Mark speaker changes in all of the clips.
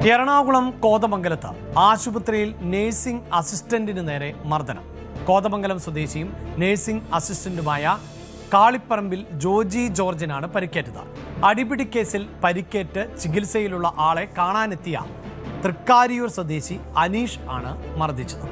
Speaker 1: എറണാകുളം കോതമംഗലത്ത് ആശുപത്രിയിൽ നഴ്സിംഗ് അസിസ്റ്റന്റിന് നേരെ മർദ്ദനം. കോതമംഗലം സ്വദേശിയും നഴ്സിംഗ് അസിസ്റ്റന്റുമായ കാളിപ്പറമ്പിൽ ജോജി ജോർജിനാണ് പരിക്കേറ്റത്. അടിപിടി കേസിൽ പരിക്കേറ്റ് ചികിത്സയിലുള്ള ആളെ കാണാനെത്തിയ തൃക്കാരിയൂർ സ്വദേശി അനീഷ് ആണ് മർദ്ദിച്ചത്.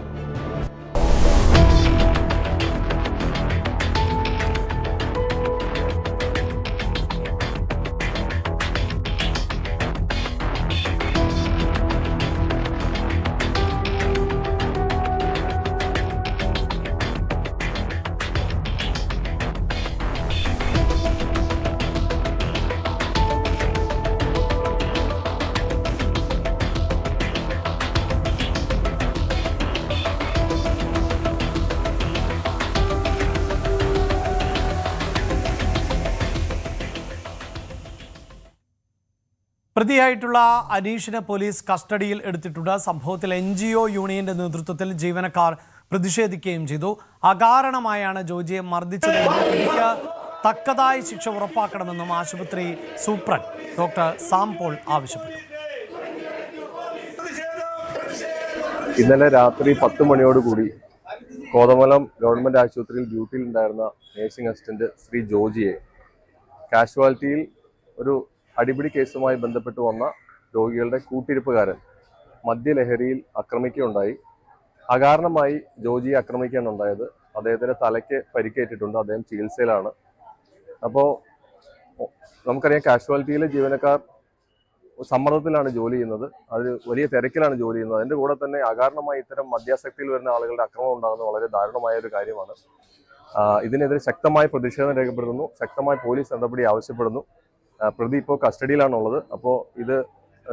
Speaker 1: പ്രതിയായിട്ടുള്ള അനീഷിനെ പോലീസ് കസ്റ്റഡിയിൽ എടുത്തിട്ടുണ്ട്. സംഭവത്തിൽ NGO യൂണിയന്റെ നേതൃത്വത്തിൽ ജീവനക്കാർ പ്രതിഷേധിക്കുകയും ചെയ്തു. അകാരണമായാണ് ജോജിയെ മർദ്ദിച്ചതെന്നും പ്രതിക്ക് തക്കതായ ശിക്ഷ ഉറപ്പാക്കണമെന്നും ആശുപത്രി സൂപ്രണ്ട് ഡോക്ടർ സാം പോൾ ആവശ്യപ്പെട്ടു.
Speaker 2: ഇന്നലെ രാത്രി 10 മണിയോടുകൂടി കോതമംഗലം ഗവൺമെന്റ് ആശുപത്രിയിൽ ഡ്യൂട്ടിയിലുണ്ടായിരുന്ന നഴ്സിംഗ് അസിസ്റ്റന്റ് ശ്രീ ജോജിയെ കാഷ്വാലിറ്റിയിൽ ഒരു അടിപിടി കേസുമായി ബന്ധപ്പെട്ട് വന്ന രോഗികളുടെ കൂട്ടിരിപ്പുകാരൻ മദ്യലഹരിയിൽ ആക്രമിക്കുകയുണ്ടായി. അകാരണമായി ജോജിയെ ആക്രമിക്കാനുണ്ടായത്. അദ്ദേഹത്തിന്റെ തലയ്ക്ക് പരിക്കേറ്റിട്ടുണ്ട്. അദ്ദേഹം ചികിത്സയിലാണ്. അപ്പോൾ നമുക്കറിയാം, കാഷ്വാലിറ്റിയിലെ ജീവനക്കാർ സമ്മർദ്ദത്തിലാണ് ജോലി ചെയ്യുന്നത്. അത് വലിയ തിരക്കിലാണ് ജോലി ചെയ്യുന്നത്. അതിന്റെ കൂടെ തന്നെ അകാരണമായി ഇത്തരം മദ്യാസക്തിയിൽ വരുന്ന ആളുകളുടെ ആക്രമണം ഉണ്ടാകുന്നത് വളരെ ദാരുണമായ ഒരു കാര്യമാണ്. ഇതിനെതിരെ ശക്തമായ പ്രതിഷേധം രേഖപ്പെടുത്തുന്നു. ശക്തമായ പോലീസ് നടപടി ആവശ്യപ്പെടുന്നു. പ്രതി ഇപ്പോൾ കസ്റ്റഡിയിലാണുള്ളത്. അപ്പോൾ ഇത്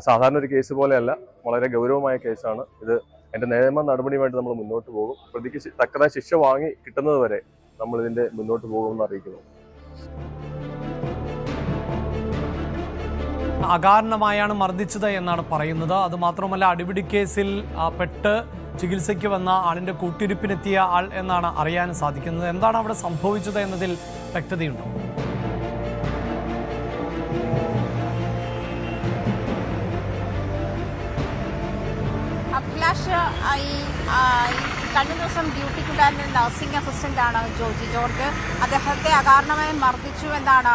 Speaker 2: സാധാരണ ഒരു കേസ് പോലെയല്ല, വളരെ ഗൗരവമായ കേസാണ് ഇത്. അതിന്റെ നിയമ നടപടിയുമായിട്ട് നമ്മൾ മുന്നോട്ട് പോകും. പ്രതിക്ക് തക്കതായ ശിക്ഷ വാങ്ങി കിട്ടുന്നത് വരെ നമ്മൾ ഇതിന്റെ മുന്നോട്ട് പോകുമെന്ന് അറിയിക്കുന്നു.
Speaker 1: അകാരണമായാണ് മർദ്ദിച്ചത് എന്നാണ് പറയുന്നത്. അതുമാത്രമല്ല, അടിപിടി കേസിൽ പെട്ട് ചികിത്സയ്ക്ക് വന്ന ആളിന്റെ കൂട്ടിരിപ്പിനെത്തിയ ആൾ എന്നാണ് അറിയാൻ സാധിക്കുന്നത്. എന്താണ് അവിടെ സംഭവിച്ചത് എന്നതിൽ വ്യക്തതയുണ്ടോ?
Speaker 3: കഴിഞ്ഞ ദിവസം ഡ്യൂട്ടിക്കുണ്ടായിരുന്ന നഴ്സിംഗ് അസിസ്റ്റന്റാണ് ജോജി ജോർജ്. അദ്ദേഹത്തെ അകാരണമായി മർദ്ദിച്ചു എന്നാണ്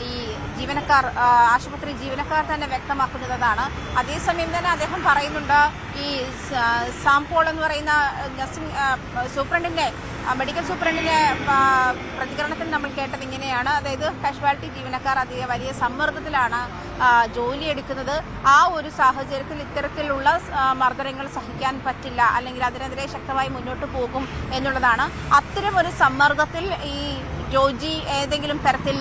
Speaker 3: ഈ ജീവനക്കാർ, ആശുപത്രി ജീവനക്കാർ തന്നെ വ്യക്തമാക്കുന്നതാണ്. അതേസമയം തന്നെ അദ്ദേഹം പറയുന്നുണ്ട്, ഈ സാംപോൾ എന്ന് പറയുന്ന നഴ്സിംഗ് സൂപ്രണ്ടിന്റെ, മെഡിക്കൽ സൂപ്രണ്ടിന്റെ പ്രതികരണത്തിൽ നമ്മൾ കേട്ടത് ഇങ്ങനെയാണ്. അതായത് കാഷ്വാലിറ്റി ജീവനക്കാർ വലിയ സമ്മർദ്ദത്തിലാണ് ജോലിയെടുക്കുന്നത്. ആ ഒരു സാഹചര്യത്തിൽ ഇത്തരത്തിലുള്ള മർദ്ദനങ്ങൾ സഹിക്കാൻ പറ്റില്ല, അല്ലെങ്കിൽ അതിനെതിരെ ശക്തമായി മുന്നോട്ട് പോകും എന്നുള്ളതാണ്. അത്തരം ഒരു സമ്മർദ്ദത്തിൽ ഈ ജോജി ഏതെങ്കിലും തരത്തിൽ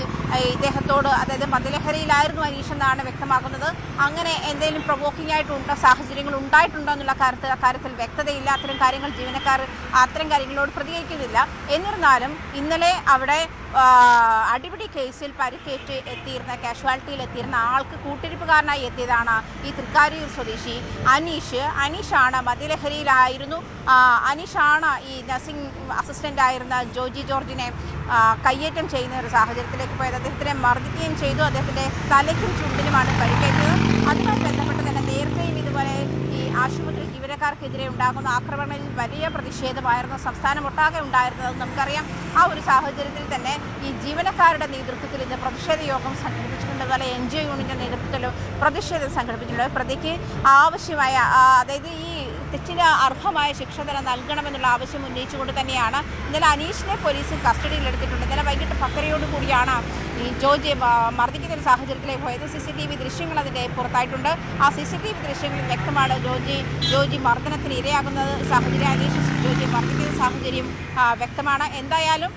Speaker 3: ഇദ്ദേഹത്തോട്, അതായത് മദ്യലഹരിയിലായിരുന്നു അനീഷ് എന്നാണ് വ്യക്തമാക്കുന്നത്, അങ്ങനെ എന്തെങ്കിലും പ്രൊവോക്കിംഗ് ആയിട്ടുണ്ടോ, സാഹചര്യങ്ങൾ ഉണ്ടായിട്ടുണ്ടോ എന്നുള്ള കാര്യത്തിൽ വ്യക്തതയില്ല. അത്തരം കാര്യങ്ങൾ ജീവനക്കാർ അത്തരം കാര്യങ്ങളോട് പ്രതികരിക്കുന്നില്ല. എന്നിരുന്നാലും ഇന്നലെ അവിടെ അടിപിടി കേസിൽ പരിക്കേറ്റ് എത്തിയിരുന്ന, കാഷ്വാലിറ്റിയിൽ എത്തിയിരുന്ന ആൾക്ക് കൂട്ടിരിപ്പുകാരനായി എത്തിയതാണ് ഈ തൃക്കാരിയൂർ സ്വദേശി അനീഷാണ്. മദ്യലഹരിയിലായിരുന്നു. അനീഷാണ് ഈ നഴ്സിംഗ് അസിസ്റ്റന്റ് ആയിരുന്ന ജോജി ജോർജിനെ കയ്യേറ്റം ചെയ്യുന്ന ഒരു സാഹചര്യത്തിലേക്ക് പോയത്. അദ്ദേഹത്തിനെ മർദ്ദിക്കുകയും ചെയ്തു. അദ്ദേഹത്തിന്റെ തലയ്ക്കും ചുണ്ടിനുമാണ് പരിക്കേറ്റത്. അതുമായി ബന്ധപ്പെട്ട് തന്നെ നേരത്തെയും ഇതുപോലെ ഈ ആശുപത്രി ജീവനക്കാർക്കെതിരെ ഉണ്ടാകുന്ന ആക്രമണങ്ങളിൽ വലിയ പ്രതിഷേധമായിരുന്നു സംസ്ഥാനമൊട്ടാകെ ഉണ്ടായിരുന്നത് നമുക്കറിയാം. ആ ഒരു സാഹചര്യത്തിൽ തന്നെ ഈ ജീവനക്കാരുടെ നേതൃത്വത്തിൽ ഇന്ന് പ്രതിഷേധ യോഗം സംഘടിപ്പിച്ചിട്ടുണ്ട്. അതുപോലെ NGO യൂണിയന്റെ നേതൃത്വത്തിലും പ്രതിഷേധം സംഘടിപ്പിച്ചിട്ടുണ്ട്. പ്രതിക്ക് ആവശ്യമായ, അതായത് ഈ തെറ്റിന് അർഹമായ ശിക്ഷ തന്നെ നൽകണമെന്നുള്ള ആവശ്യം ഉന്നയിച്ചുകൊണ്ട് തന്നെയാണ് ഇന്നലെ അനീഷിനെ പോലീസ് കസ്റ്റഡിയിലെടുത്തിട്ടുണ്ട്. ഇന്നലെ വൈകിട്ട് 10:30 കൂടിയാണ് ഈ ജോജിയെ മർദ്ദിക്കുന്ന ഒരു സാഹചര്യത്തിലേക്ക് പോയത്. CCTV ദൃശ്യങ്ങൾ അതിൻ്റെ പുറത്തായിട്ടുണ്ട്. ആ CCTV ദൃശ്യങ്ങളിൽ വ്യക്തമാണ് ജോജി മർദ്ദനത്തിന് ഇരയാകുന്ന സാഹചര്യം, അനീഷ് ജോജിയെ മർദ്ദിക്കുന്ന സാഹചര്യം വ്യക്തമാണ്. എന്തായാലും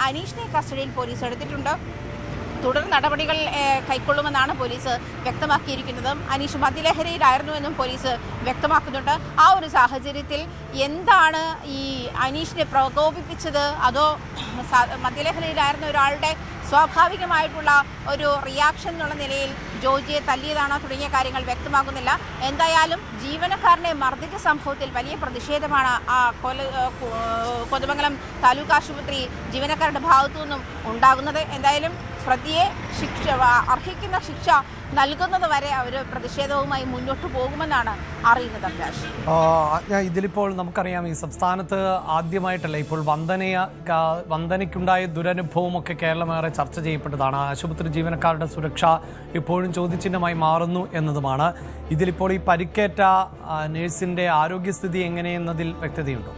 Speaker 3: അനീഷിനെ കസ്റ്റഡിയിൽ പോലീസ് എടുത്തിട്ടുണ്ട്. തുടർ നടപടികൾ കൈക്കൊള്ളുമെന്നാണ് പോലീസ് വ്യക്തമാക്കിയിരിക്കുന്നത്. അനീഷ് മദ്യലഹരിയിലായിരുന്നുവെന്നും പോലീസ് വ്യക്തമാക്കുന്നുണ്ട്. ആ ഒരു സാഹചര്യത്തിൽ എന്താണ് ഈ അനീഷിനെ പ്രകോപിപ്പിച്ചത്, അതോ മദ്യലഹരിയിലായിരുന്ന ഒരാളുടെ സ്വാഭാവികമായിട്ടുള്ള ഒരു റിയാക്ഷൻ എന്നുള്ള നിലയിൽ ജോജിയെ തല്ലിയതാണോ തുടങ്ങിയ കാര്യങ്ങൾ വ്യക്തമാകുന്നില്ല. എന്തായാലും ജീവനക്കാരനെ മർദ്ദിച്ച സംഭവത്തിൽ വലിയ പ്രതിഷേധമാണ് കോതമംഗലം താലൂക്ക് ആശുപത്രി ജീവനക്കാരുടെ ഭാഗത്തു നിന്നും ഉണ്ടാകുന്നത്. എന്തായാലും പ്രതിയെ അർഹിക്കുന്ന ശിക്ഷ നൽകുന്നത് വരെ അവർ പ്രതിഷേധവുമായി മുന്നോട്ട് പോകുമെന്നാണ് അറിയുന്നത്. അഭിലാഷ്,
Speaker 1: ഇതിലിപ്പോൾ നമുക്കറിയാം, ഈ സംസ്ഥാനത്ത് ആദ്യമായിട്ടല്ല ഇപ്പോൾ വന്ദനയ്ക്കുണ്ടായ ദുരനുഭവമൊക്കെ കേരളമേറെ ചർച്ച ചെയ്യപ്പെട്ടതാണ്. ആശുപത്രി ജീവനക്കാരുടെ സുരക്ഷ ഇപ്പോഴും ചോദ്യചിഹ്നമായി മാറുന്നു എന്നതുമാണ്. ഇതിലിപ്പോൾ ഈ പരിക്കേറ്റ നഴ്സിന്റെ ആരോഗ്യസ്ഥിതി എങ്ങനെയെന്നതിൽ വ്യക്തതയുണ്ടോ?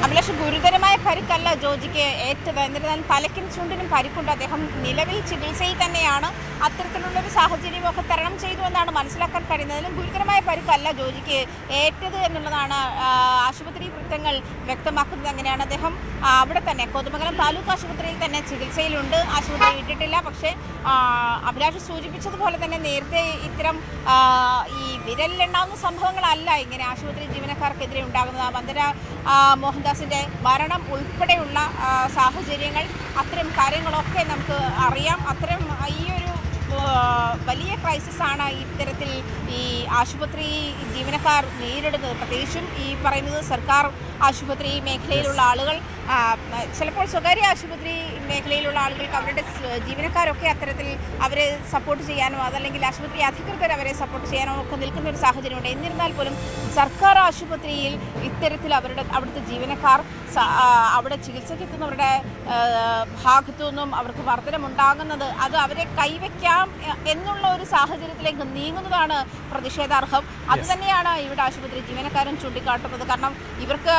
Speaker 3: അഭിലാഷ്, ഗുരുതരമായ പരിക്കല്ല ജോജിക്ക് ഏറ്റത്. എന്നിരുന്നാലും തലയ്ക്കും ചുണ്ടിനും പരിക്കുണ്ട്. അദ്ദേഹം നിലവിൽ ചികിത്സയിൽ തന്നെയാണ്. അത്തരത്തിലുള്ളൊരു സാഹചര്യമൊക്കെ തരണം ചെയ്തു എന്നാണ് മനസ്സിലാക്കാൻ കഴിയുന്നതിലും ഗുരുതരമായ പരിക്കല്ല ജോജിക്ക് ഏറ്റത് എന്നുള്ളതാണ് ആശുപത്രി വൃത്തങ്ങൾ വ്യക്തമാക്കുന്നത്. അങ്ങനെയാണ് അദ്ദേഹം അവിടെ തന്നെ കോതമംഗലം താലൂക്ക് ആശുപത്രിയിൽ തന്നെ ചികിത്സയിലുണ്ട്. ആശുപത്രി വിട്ടിട്ടില്ല. പക്ഷേ അഭിലാഷ് സൂചിപ്പിച്ചതുപോലെ തന്നെ നേരത്തെ ഇത്തരം ഈ വിരലിലെണ്ണാവുന്ന സംഭവങ്ങളല്ല ഇങ്ങനെ ആശുപത്രി ജീവനക്കാർക്കെതിരെ ഉണ്ടാകുന്നത്. വന്ദന മോഹൻദാസിന്റെ മരണം ഉൾപ്പെടെയുള്ള സാഹചര്യങ്ങൾ, അത്തരം കാര്യങ്ങളൊക്കെ നമുക്ക് അറിയാം. അത്തരം ഈ ഒരു വലിയ ക്രൈസിസ് ആണ് ഇത്തരത്തിൽ ഈ ആശുപത്രി ജീവനക്കാർ നേരിടുന്നത്. പ്രത്യേകിച്ചും ഈ പറയുന്നത് സർക്കാർ ആശുപത്രി മേഖലയിലുള്ള ആളുകൾ, ചിലപ്പോൾ സ്വകാര്യ ആശുപത്രി മേഖലയിലുള്ള ആളുകൾക്ക് അവരുടെ ജീവനക്കാരൊക്കെ അത്തരത്തിൽ അവരെ സപ്പോർട്ട് ചെയ്യാനോ അതല്ലെങ്കിൽ ആശുപത്രി അധികൃതർ അവരെ സപ്പോർട്ട് ചെയ്യാനോ ഒക്കെ നിൽക്കുന്ന ഒരു സാഹചര്യമുണ്ട്. എന്നിരുന്നാൽ പോലും സർക്കാർ ആശുപത്രിയിൽ ഇത്തരത്തിൽ അവിടുത്തെ ജീവനക്കാർ അവിടെ ചികിത്സയ്ക്ക് എത്തുന്നവരുടെ ഭാഗത്തു നിന്നും അവർക്ക് വർധനമുണ്ടാകുന്നത് അത് അവരെ കൈവയ്ക്കാം എന്നുള്ള ഒരു സാഹചര്യത്തിലേക്ക് നീങ്ങുന്നതാണ് പ്രതിഷേധാർഹം. അതുതന്നെയാണ് ഇവിടെ ആശുപത്രി ജീവനക്കാരും ചൂണ്ടിക്കാട്ടുന്നത്. കാരണം ഇവർക്ക്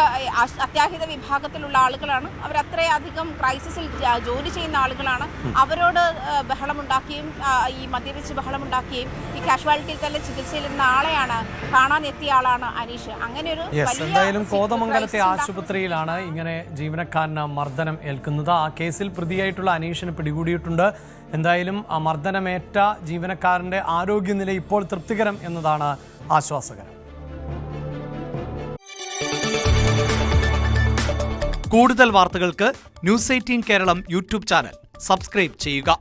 Speaker 3: അത്യാഹിത വിഭാഗത്തിലുള്ള ആളുകളാണ്, അവർ അത്രയധികം ക്രൈസിസിൽ ജോലി ചെയ്യുന്ന ആളുകളാണ്. അവരോട് ബഹളമുണ്ടാക്കുകയും ഈ മദ്യപിച്ച് ബഹളമുണ്ടാക്കുകയും ഈ കാഷ്വാലിറ്റിയിൽ തന്നെ ചികിത്സയിലിരുന്ന ആളെയാണ് കാണാൻ എത്തിയ ആളാണ് അനീഷ്. അങ്ങനെ ഒരു
Speaker 1: എന്തായാലും കോതമംഗലത്തെ ആശുപത്രിയിലാണ് ഇങ്ങനെ ജീവനക്കാരന് മർദ്ദനം ഏൽക്കുന്നത്. ആ കേസിൽ പ്രതിയായിട്ടുള്ള അനീഷിന് പിടികൂടിയിട്ടുണ്ട്. എന്തായാലും ആ മർദ്ദനമേറ്റ ജീവനക്കാരന്റെ ആരോഗ്യനില ഇപ്പോൾ തൃപ്തികരം എന്നതാണ് ആശ്വാസകരം.
Speaker 4: കൂടുതൽ വാർത്തകൾക്ക് news 18 Keralam YouTube channel subscribe ചെയ്യുക.